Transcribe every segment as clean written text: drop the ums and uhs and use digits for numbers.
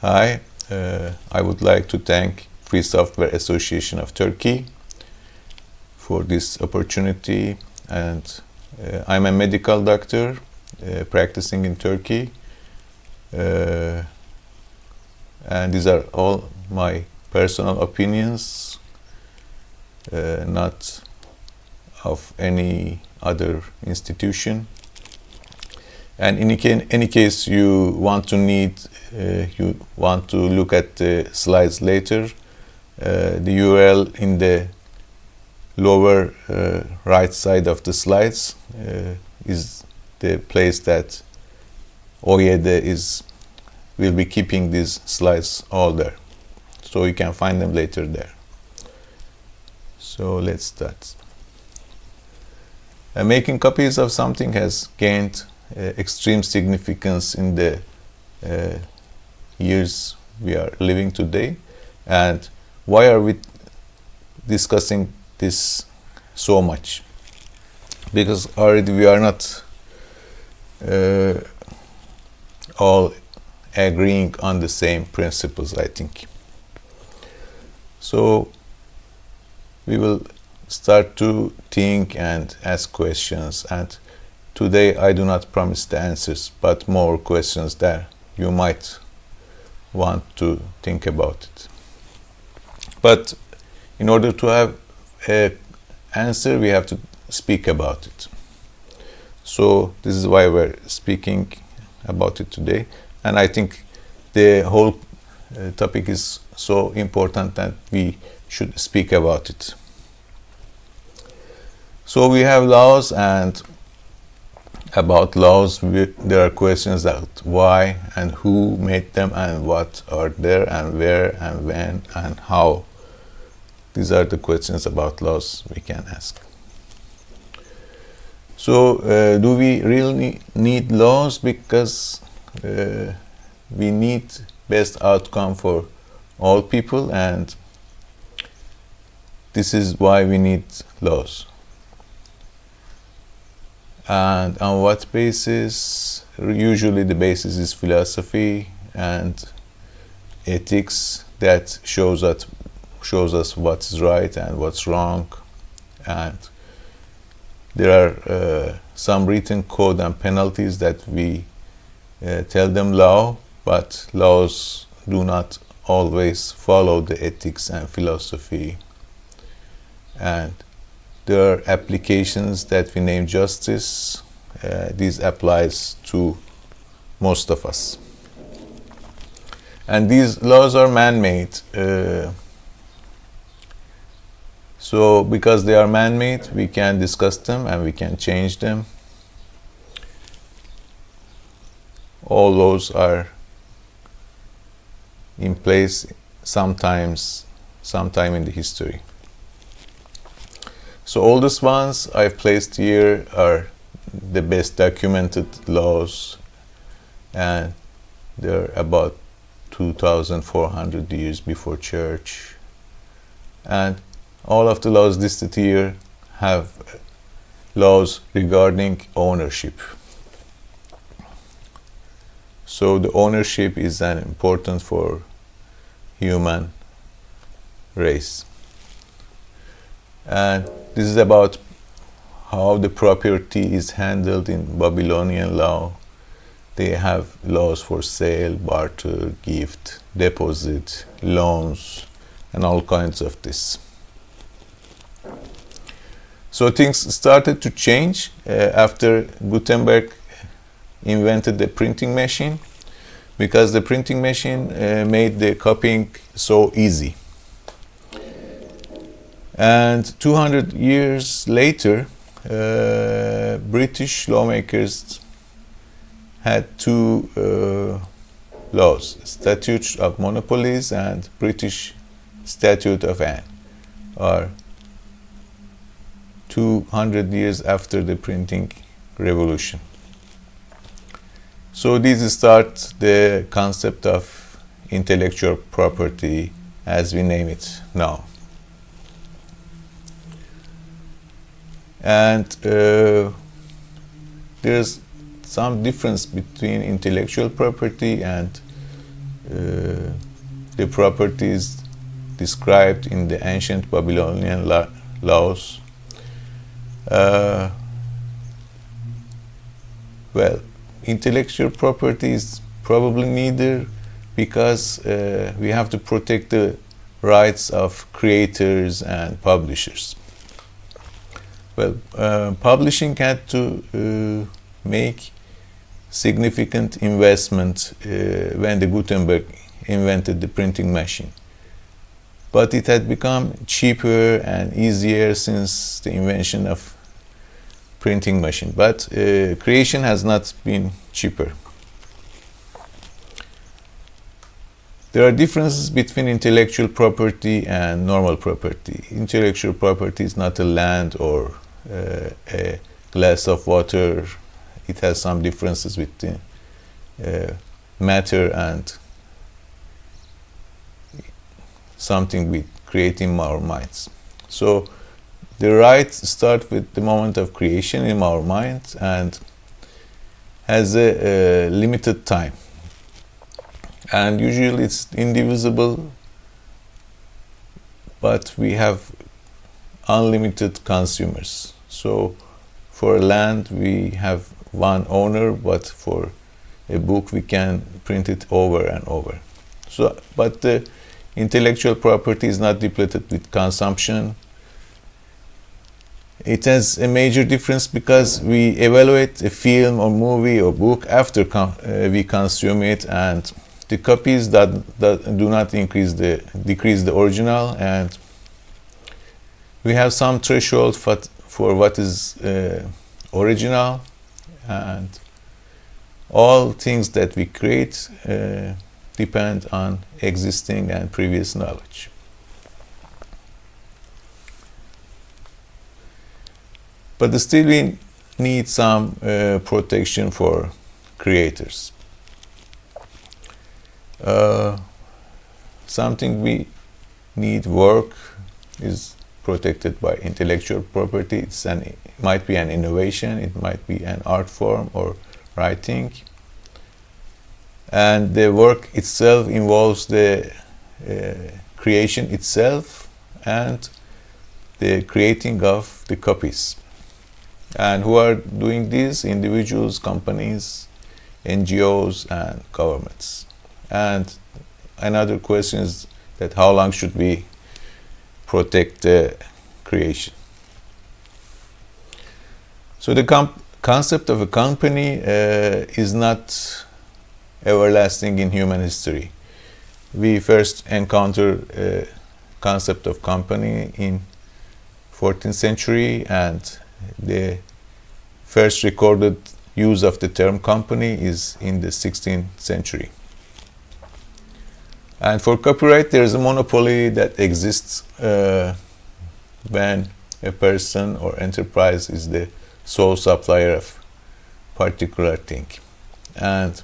Hi, I would like to thank Free Software Association of Turkey for this opportunity, and I'm a medical doctor practicing in Turkey, and these are all my personal opinions, not of any other institution. And in any case you want to look at the slides later, the URL in the lower right side of the slides is the place that OYD will be keeping these slides all there, so you can find them later there. So let's start. Making copies of something has gained extreme significance in the years we are living today. And why are we discussing this so much? Because already we are not all agreeing on the same principles, I think. So we will start to think and ask questions, and today I do not promise the answers, but more questions that you might want to think about it. But in order to have an answer, we have to speak about it. So this is why we're speaking about it today. And I think the whole topic is so important that we should speak about it. So we have laws, and about laws there are questions that why and who made them and what are there and where and when and how. These are the questions about laws we can ask. So do we really need laws? Because we need best outcome for all people, and this is why we need laws. And on what basis? Usually the basis is philosophy and ethics that shows us what's right and what's wrong. And there are some written code and penalties that we tell them law, but laws do not always follow the ethics and philosophy. And there are applications that we name justice. This applies to most of us. And these laws are man-made. So because they are man-made, we can discuss them and we can change them. All laws are in place sometime in the history. So oldest ones I've placed here are the best documented laws, and they're about 2,400 years before church. And all of the laws listed here have laws regarding ownership. So the ownership is important for human race. And this is about how the property is handled in Babylonian law. They have laws for sale, barter, gift, deposit, loans, and all kinds of this. So things started to change after Gutenberg invented the printing machine, because the printing machine made the copying so easy. And 200 years later, British lawmakers had two laws, Statute of Monopolies and British Statute of Anne, are 200 years after the printing revolution. So these start the concept of intellectual property as we name it now. And there's some difference between intellectual property and the properties described in the ancient Babylonian laws. Well, intellectual property is probably neither, because we have to protect the rights of creators and publishers. Well, publishing had to make significant investment when the Gutenberg invented the printing machine. But it had become cheaper and easier since the invention of printing machine. But creation has not been cheaper. There are differences between intellectual property and normal property. Intellectual property is not a land or a glass of water. It has some differences with the matter and something we create in our minds. So the rights start with the moment of creation in our minds and has a limited time. And usually it's indivisible, but we have unlimited consumers. So for land we have one owner, but for a book we can print it over and over. So, but the intellectual property is not depleted with consumption. It has a major difference because we evaluate a film or movie or book after we consume it, and the copies that do not decrease the original, and we have some threshold for what is original, and all things that we create depend on existing and previous knowledge. But still we need some protection for creators. Something we need work is protected by intellectual property. It might be an innovation, it might be an art form or writing, and the work itself involves the creation itself and the creating of the copies. And who are doing this? Individuals, companies, NGOs, and governments. And another question is that how long should we protect the creation? So the concept of a company is not everlasting in human history. We first encounter a concept of company in 14th century, and the first recorded use of the term company is in the 16th century. And for copyright, there is a monopoly that exists when a person or enterprise is the sole supplier of particular thing. And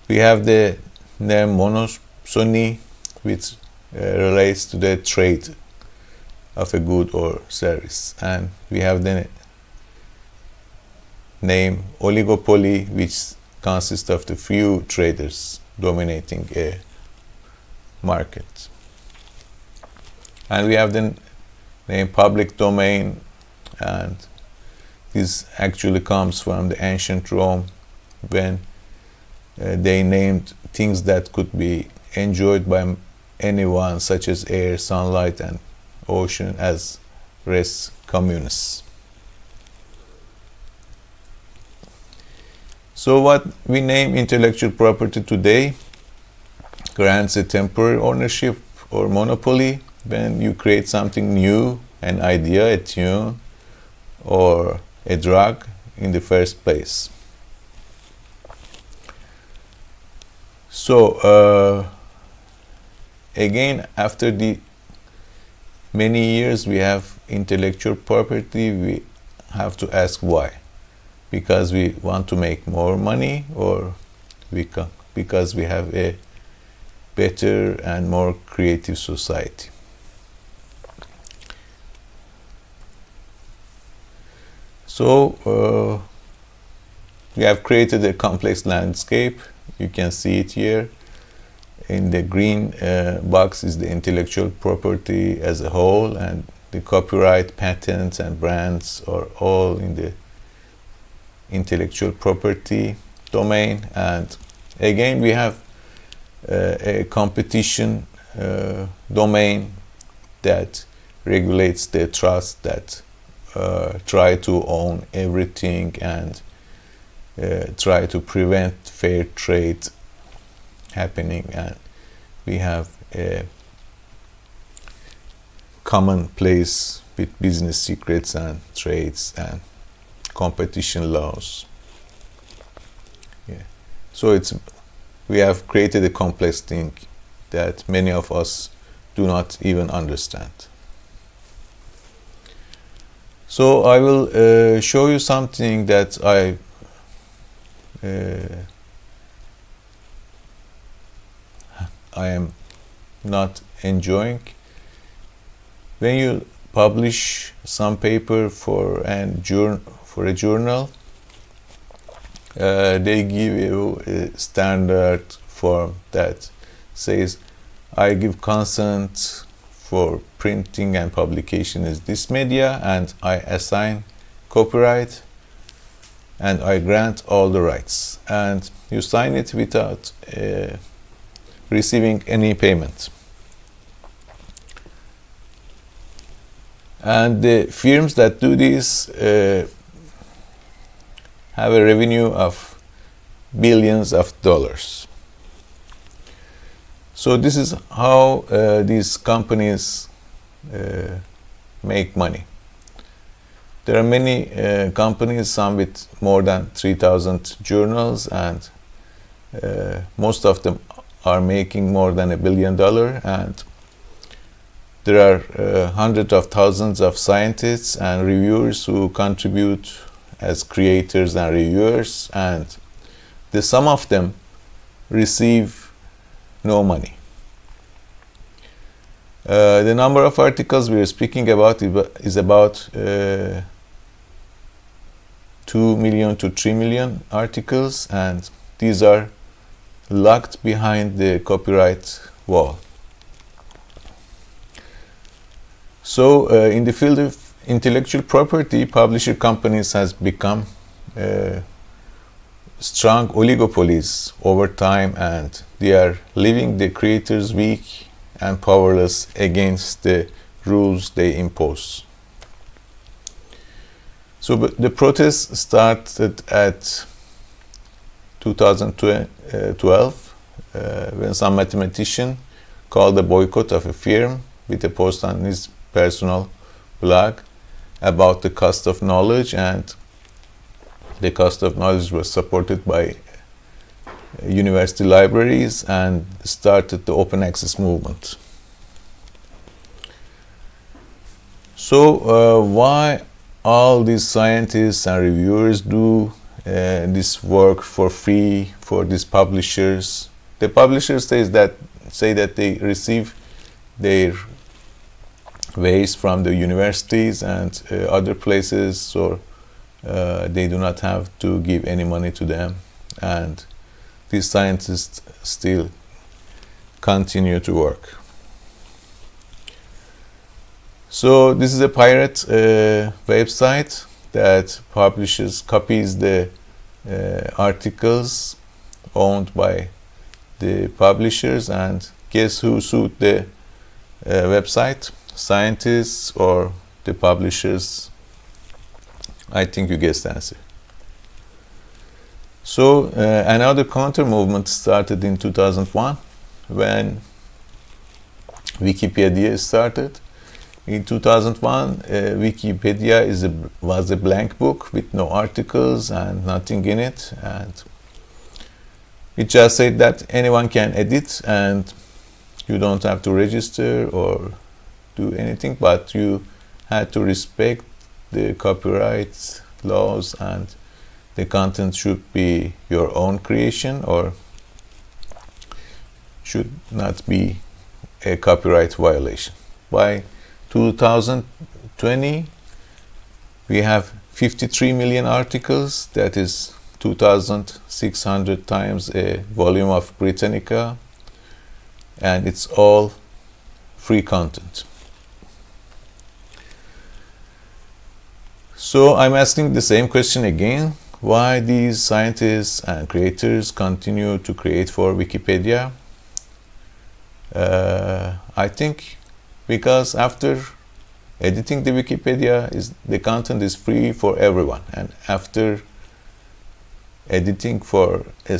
we have the name monopsony, which relates to the trade of a good or service. And we have the name oligopoly, which consists of the few traders dominating a market. And we have the name public domain, and this actually comes from the ancient Rome, when they named things that could be enjoyed by anyone, such as air, sunlight, and ocean, as res communis. So what we name intellectual property today grants a temporary ownership or monopoly when you create something new, an idea, a tune, or a drug in the first place. So again, after the many years we have intellectual property, we have to ask why. Because we want to make more money, or because we have a better and more creative society. So we have created a complex landscape. You can see it here. in the green box is the intellectual property as a whole, and the copyright, patents, and brands are all in the intellectual property domain. And again, we have a competition domain that regulates the trust that try to own everything and try to prevent fair trade happening. And we have a common place with business secrets and trades and competition laws. Yeah. So we have created a complex thing that many of us do not even understand. So I will show you something that I am not enjoying. When you publish some paper for a journal, they give you a standard form that says, I give consent for printing and publication is this media, and I assign copyright, and I grant all the rights. And you sign it without receiving any payment. And the firms that do this have a revenue of billions of dollars. So this is how these companies make money. There are many companies, some with more than 3,000 journals, and most of them are making more than $1 billion, and there are hundreds of thousands of scientists and reviewers who contribute as creators and reviewers, and the sum of them receive no money. The number of articles we are speaking about is about 2 million to 3 million articles, and these are locked behind the copyright wall. So in the field of intellectual property, publisher companies has become strong oligopolies over time, and they are leaving the creators weak and powerless against the rules they impose. So the protest started at 2012 when some mathematician called a boycott of a firm with a post on his personal blog about the cost of knowledge, and the cost of knowledge was supported by university libraries and started the open access movement. So why all these scientists and reviewers do this work for free for these publishers? The publishers say that they receive their waste from the universities and other places, so they do not have to give any money to them, and these scientists still continue to work. So this is a pirate website that copies the articles owned by the publishers, and guess who sued the website? Scientists or the publishers? I think you guessed the answer. So another counter movement started in 2001 when Wikipedia started. In 2001, Wikipedia was a blank book with no articles and nothing in it, and it just said that anyone can edit and you don't have to register or do anything, but you had to respect the copyright laws and the content should be your own creation or should not be a copyright violation. By 2020, we have 53 million articles, that is 2,600 times a volume of Britannica. and it's all free content. So I'm asking the same question again. Why these scientists and creators continue to create for Wikipedia? I think because after editing the Wikipedia, the content is free for everyone, and after editing for a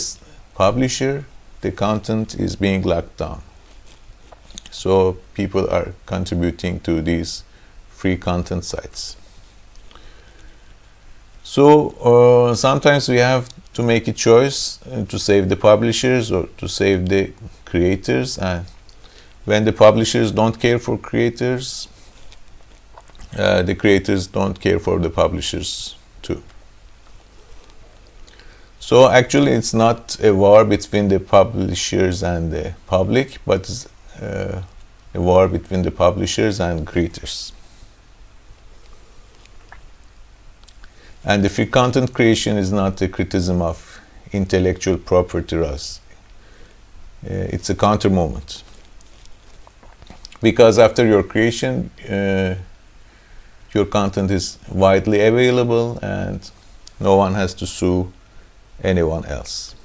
publisher, the content is being locked down. So people are contributing to these free content sites. So sometimes we have to make a choice to save the publishers or to save the creators, and when the publishers don't care for creators, the creators don't care for the publishers too. So actually it's not a war between the publishers and the public, but it's a war between the publishers and creators. And the free content creation is not a criticism of intellectual property rights. It's a counter movement. Because after your creation, your content is widely available and no one has to sue anyone else.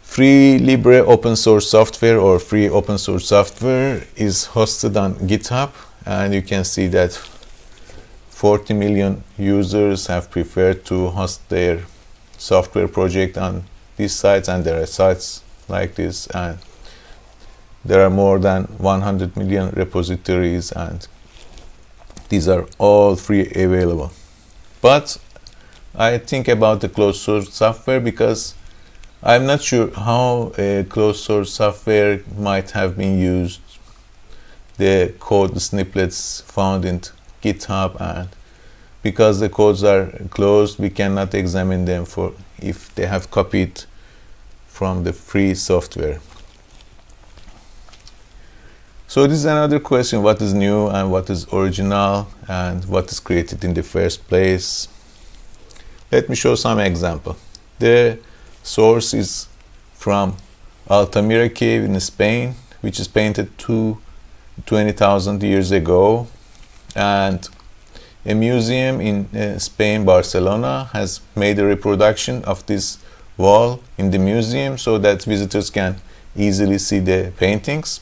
Free libre open source software or free open source software is hosted on GitHub, and you can see that 40 million users have preferred to host their software project on these sites, and there are sites like this, and there are more than 100 million repositories, and these are all free available. But I think about the closed source software because I'm not sure how a closed source software might have been used. The code snippets found in GitHub, and because the codes are closed, we cannot examine them for if they have copied from the free software. So this is another question: what is new and what is original and what is created in the first place? Let me show some example. The source is from Altamira cave in Spain, which is painted 20,000 years ago, and a museum in Spain, Barcelona, has made a reproduction of this wall in the museum so that visitors can easily see the paintings.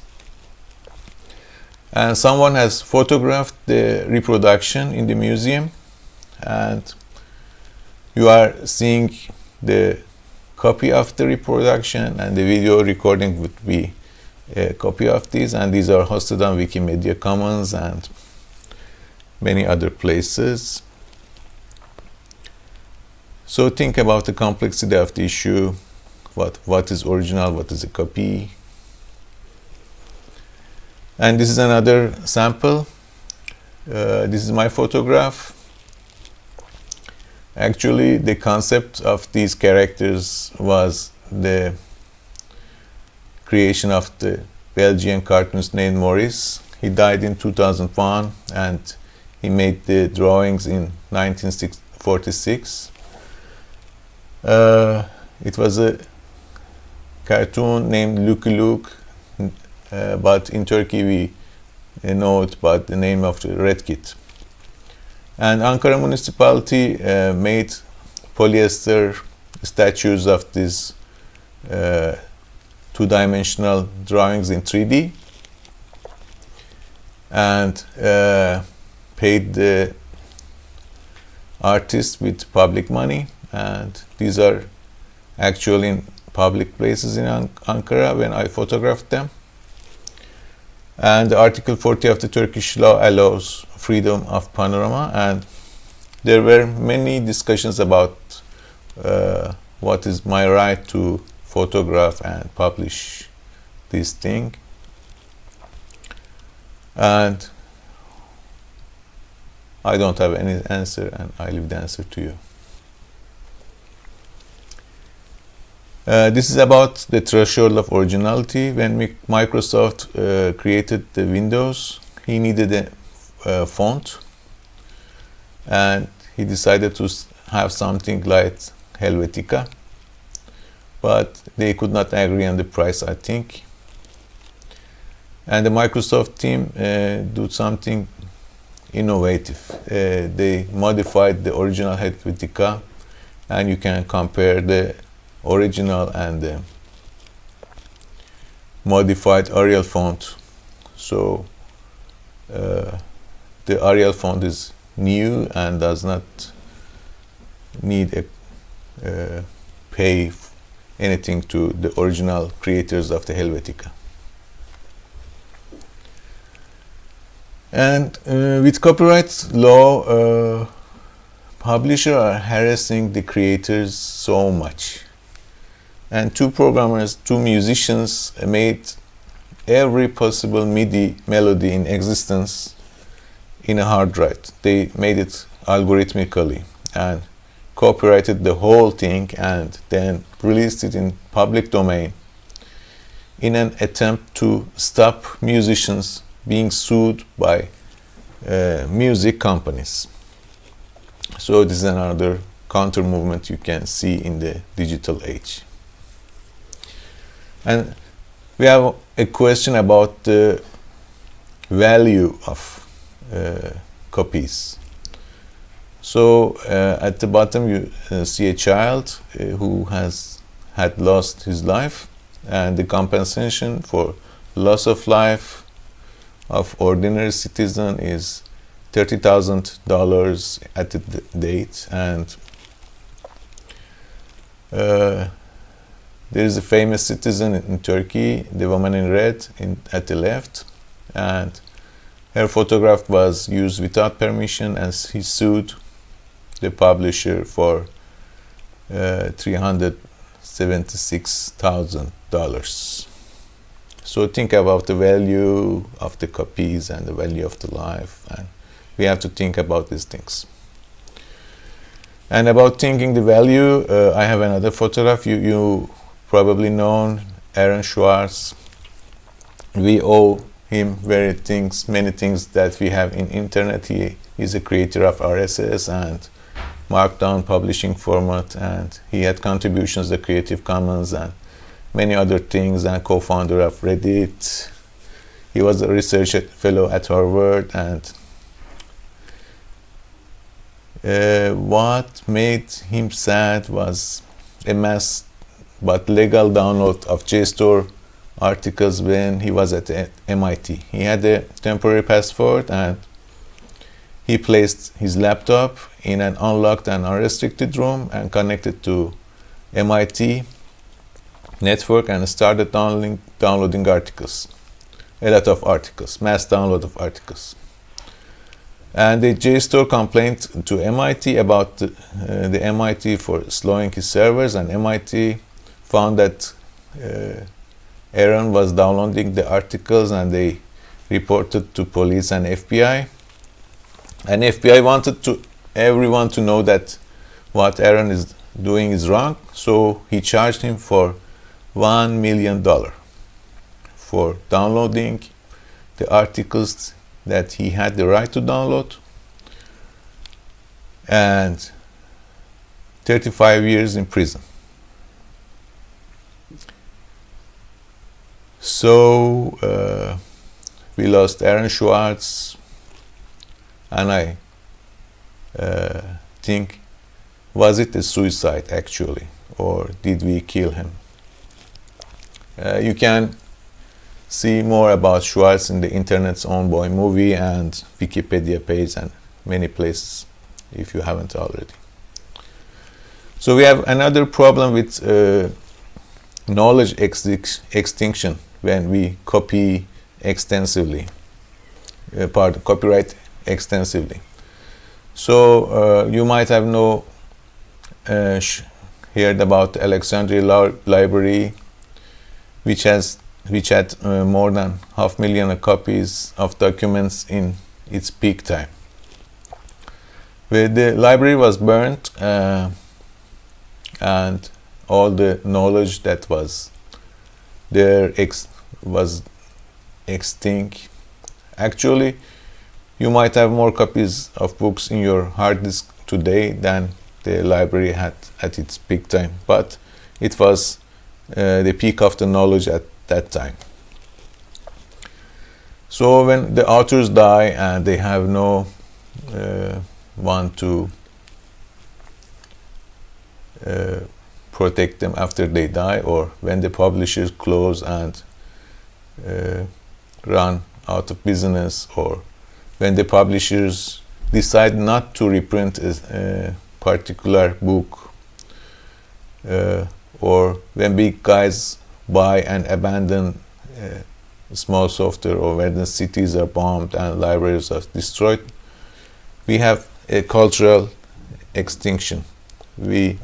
And someone has photographed the reproduction in the museum, and you are seeing the copy of the reproduction, and the video recording would be a copy of these, and these are hosted on Wikimedia Commons and many other places. So think about the complexity of the issue. What is original, what is a copy? And this is another sample. This is my photograph. Actually, the concept of these characters was the creation of the Belgian cartoonist named Maurice. He died in 2001, and he made the drawings in 1946. It was a cartoon named Lucky Luke, but in Turkey we know it by the name of the Red Kit. And Ankara municipality made polyester statues of these two-dimensional drawings in 3D, and paid the artists with public money, and these are actually in public places in Ankara when I photographed them. And Article 40 of the Turkish law allows freedom of panorama, and there were many discussions about what is my right to photograph and publish this thing. And I don't have any answer, and I leave the answer to you. This is about the threshold of originality. When Microsoft created the Windows, he needed a font, and he decided to have something like Helvetica. but they could not agree on the price, I think. And the Microsoft team did something innovative. They modified the original Helvetica, and you can compare the original and the modified Arial font. So the Arial font is new and does not need pay anything to the original creators of the Helvetica. And with copyright law, publishers are harassing the creators so much. And two programmers, two musicians made every possible MIDI melody in existence in a hard drive. They made it algorithmically and copyrighted the whole thing and then released it in public domain in an attempt to stop musicians being sued by music companies. So this is another counter movement you can see in the digital age. And we have a question about the value of copies. So at the bottom you see a child who had lost his life, and the compensation for loss of life of ordinary citizen is $30,000 at the date. And there is a famous citizen in Turkey, the woman in red at the left, and her photograph was used without permission, as he sued the publisher for $376,000. So think about the value of the copies and the value of the life, and we have to think about these things. And about thinking the value, I have another photograph. You probably know Aaron Swartz. We owe him many things that we have in internet. He is a creator of RSS and Markdown publishing format, and he had contributions to Creative Commons and many other things, and co-founder of Reddit. He was a research fellow at Harvard, and what made him sad was a mass but legal download of JSTOR articles when he was at MIT. He had a temporary passport, and he placed his laptop in an unlocked and unrestricted room and connected to MIT network and started downloading articles, a lot of articles, mass download of articles. And the JSTOR complained to MIT about the MIT for slowing his servers, and MIT found that Aaron was downloading the articles, and they reported to police and FBI. And FBI wanted everyone to know that what Aaron is doing is wrong, so he charged him for $1 million for downloading the articles that he had the right to download, and 35 years in prison. So we lost Aaron Swartz, and I think, was it a suicide actually, or did we kill him? You can see more about Schwartz in the Internet's Own Boy movie and Wikipedia page and many places if you haven't already. So we have another problem with knowledge extinction when we copy extensively, copyright extensively. So you might have heard about the Alexandria Library, which had more than 500,000 copies of documents in its peak time. Where the library was burnt, and all the knowledge that was there was extinct. Actually, you might have more copies of books in your hard disk today than the library had at its peak time, but it was the peak of the knowledge at that time. So when the authors die and they have no one to protect them after they die, or when the publishers close and run out of business, or when the publishers decide not to reprint a particular book, or when big guys buy and abandon small software, or when the cities are bombed and libraries are destroyed, we have a cultural extinction. We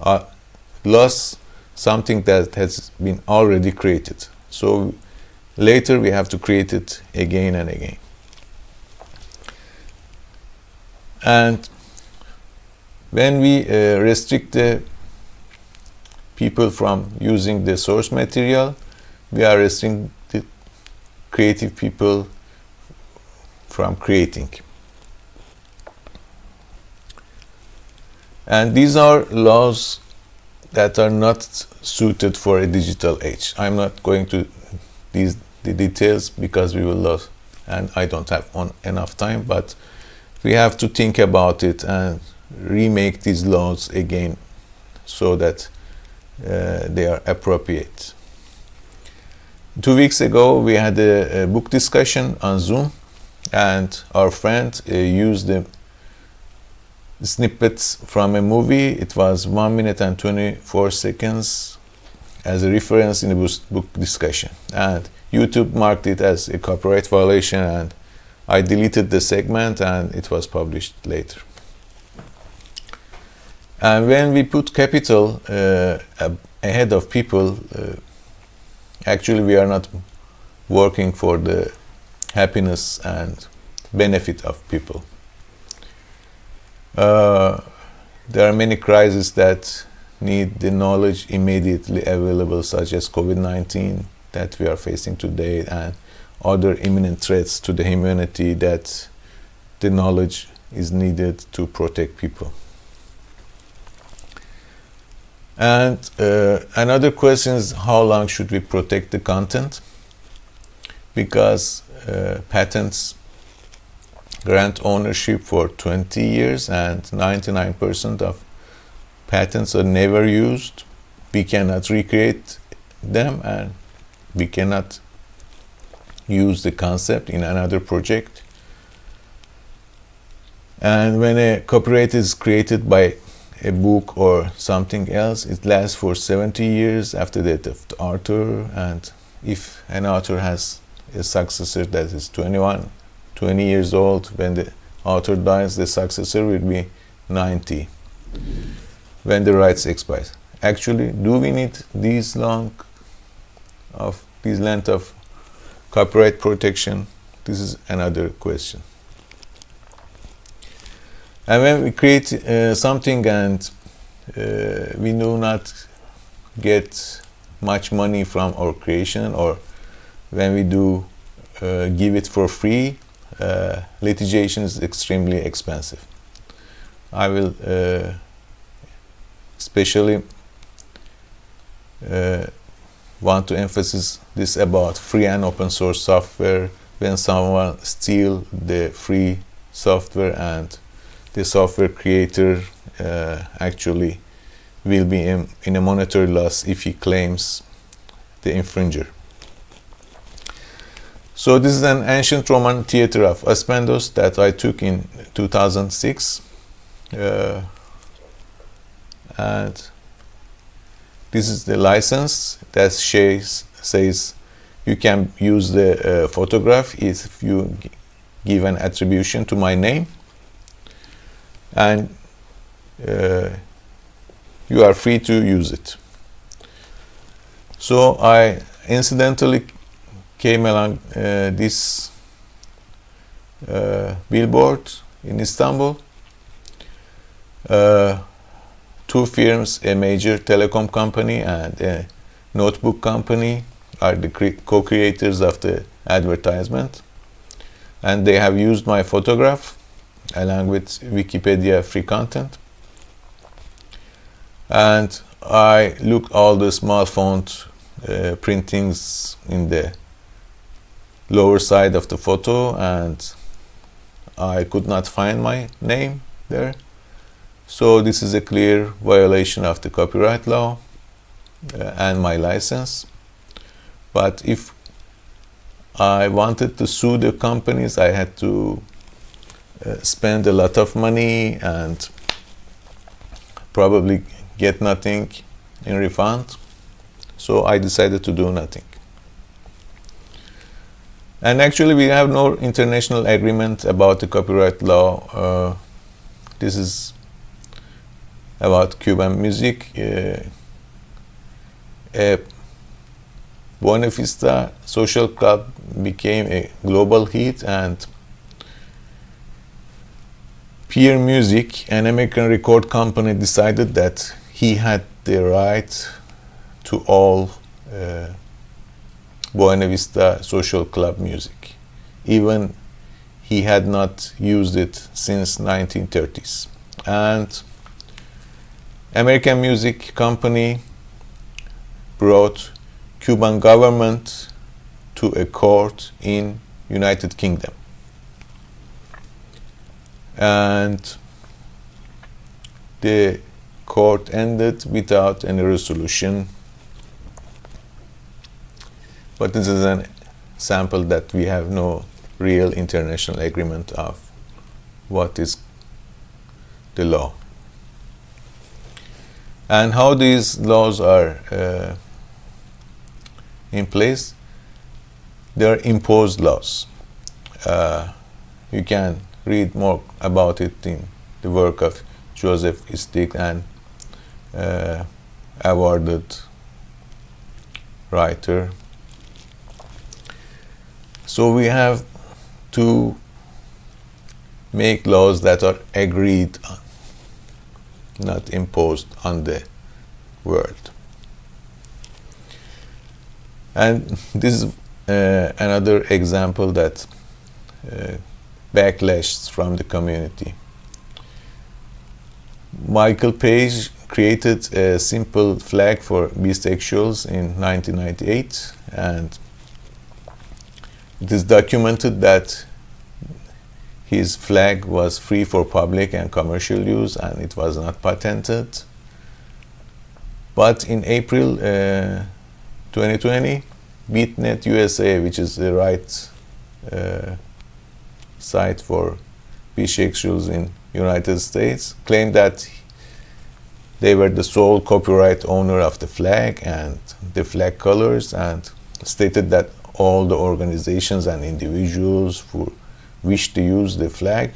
lost something that has been already created. So later we have to create it again and again. And when we restrict the people from using the source material, we are restricting the creative people from creating. And these are laws that are not suited for a digital age. I'm not going to the details because we will lose, and I don't have enough time, but we have to think about it and remake these laws again so that they are appropriate. 2 weeks ago we had a book discussion on Zoom, and our friend used the snippets from a movie. It was 1 minute and 24 seconds as a reference in the book discussion, and YouTube marked it as a copyright violation, and I deleted the segment and it was published later. And when we put capital ahead of people, actually we are not working for the happiness and benefit of people. There are many crises that need the knowledge immediately available, such as COVID-19 that we are facing today, and other imminent threats to the humanity that the knowledge is needed to protect people. And another question is, how long should we protect the content? Because patents grant ownership for 20 years and 99% of patents are never used. We cannot recreate them, and we cannot use the concept in another project. And when a copyright is created by a book or something else, it lasts for 70 years after the death of the author. And if an author has a successor that is 20 years old, when the author dies, the successor will be 90 when the rights expire. Actually, do we need this length of copyright protection? This is another question. And when we create something and we do not get much money from our creation, or when we do give it for free, litigation is extremely expensive. I will especially want to emphasize this about free and open source software. When someone steals the free software, and the software creator actually will be in a monetary loss if he claims the infringer. So this is an ancient Roman theater of Aspendos that I took in 2006. And this is the license that says you can use the photograph if you give an attribution to my name, and you are free to use it. So I incidentally came along this billboard in Istanbul. Two firms, a major telecom company and a notebook company, are the co-creators of the advertisement, and they have used my photograph along with Wikipedia free content. And I looked all the small font printings in the lower side of the photo, and I could not find my name there. So this is a clear violation of the copyright law and my license. But if I wanted to sue the companies, I had to spend a lot of money and probably get nothing in refund. So I decided to do nothing. And actually we have no international agreement about the copyright law. This is about Cuban music. A Buena Vista Social Club became a global hit, and Peer Music, an American record company, decided that he had the right to all Buena Vista Social Club music, even he had not used it since 1930s. And American music company brought Cuban government to a court in United Kingdom. And the court ended without any resolution. But this is an sample that we have no real international agreement of what is the law. And how these laws are in place. They are imposed laws. You can read more about it in the work of Joseph Stiglitz, an awarded writer. So we have to make laws that are agreed on, not imposed on the world. And this is another example that backlash from the community. Michael Page created a simple flag for bisexuals in 1998, and it is documented that his flag was free for public and commercial use, and it was not patented. But in April 2020, BitNet USA, which is the right site for bisexuals in United States, claimed that they were the sole copyright owner of the flag and the flag colors, and stated that all the organizations and individuals who wished to use the flag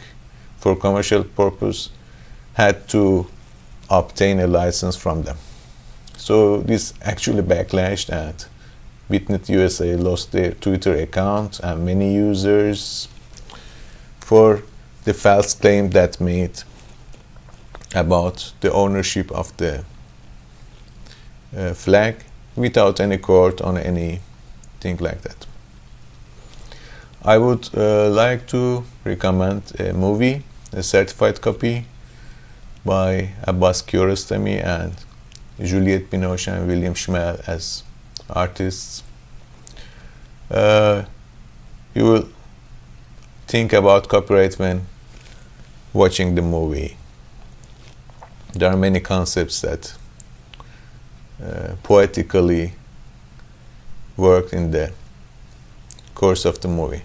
for commercial purpose had to obtain a license from them. So this actually backlashed, and BitNet USA lost their Twitter account and many users for the false claim that made about the ownership of the flag without any court or anything like that. I would like to recommend a movie, A Certified Copy, by Abbas Kiarostami and Juliette Binoche and William Schmel as artists. You will think about copyright when watching the movie. There are many concepts that poetically worked in the course of the movie.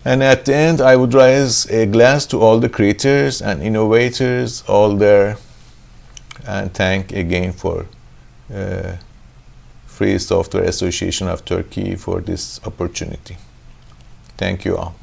And at the end, I would raise a glass to all the creators and innovators, all there, and thank again for Free Software Association of Turkey for this opportunity. Thank you all.